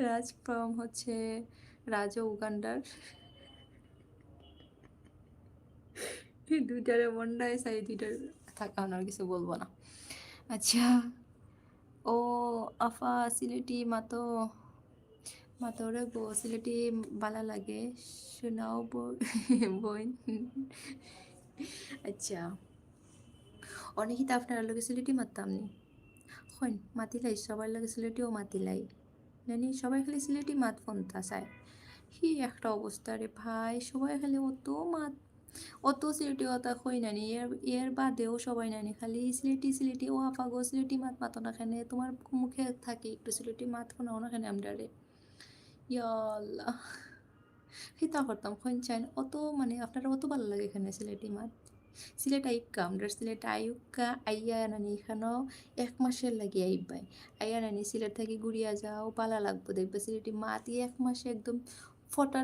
রাজ from হচ্ছে রাজা উগান্ডার। এই ২ টারে মন্ডায় চাই ২ টার থাকা আর কিছু বলব না। আচ্ছা, ও আফা সিলেটি মাতোরে গো সিলেটি বালা লাগে শোনাও বোন। আচ্ছা, অনেকে তো আপনার লগে সিলেটি মারতাম নি হইন মাতিলাই সবার লগে সিলেটিও মাতিলাই জানি সবাই খালি সিলেটি মাত ফোনতা চায় কি একটা অবস্থা রে ভাই সবাই খালি অত মাত অত সিলেটি কথা কই নানি এর বাদেও সবাই নানি খালি সিলেটি সিলেটি ও আফা গো সিলেটি মাত মাতো না খানে তোমার মুখে থাকি একটু সিলেটি মাত শোনাও না খানে আমডারে ইয়া আল্লাহ খিতা করতাম কইন চাইন অত মানে আপনারা অত ভালো লাগে এখানে সিলেটি মাত সিলেট আইক্কা আমরা সিলেট আইক্কা আইয়া নানি এখানেও ১ মাসের লাগি আইবাই আইয়া নানি সিলেট থেকে ঘুরিয়া যাও পালা লাগবো দেখবে সিলেটি মাতি ১ মাসে একদম ফটার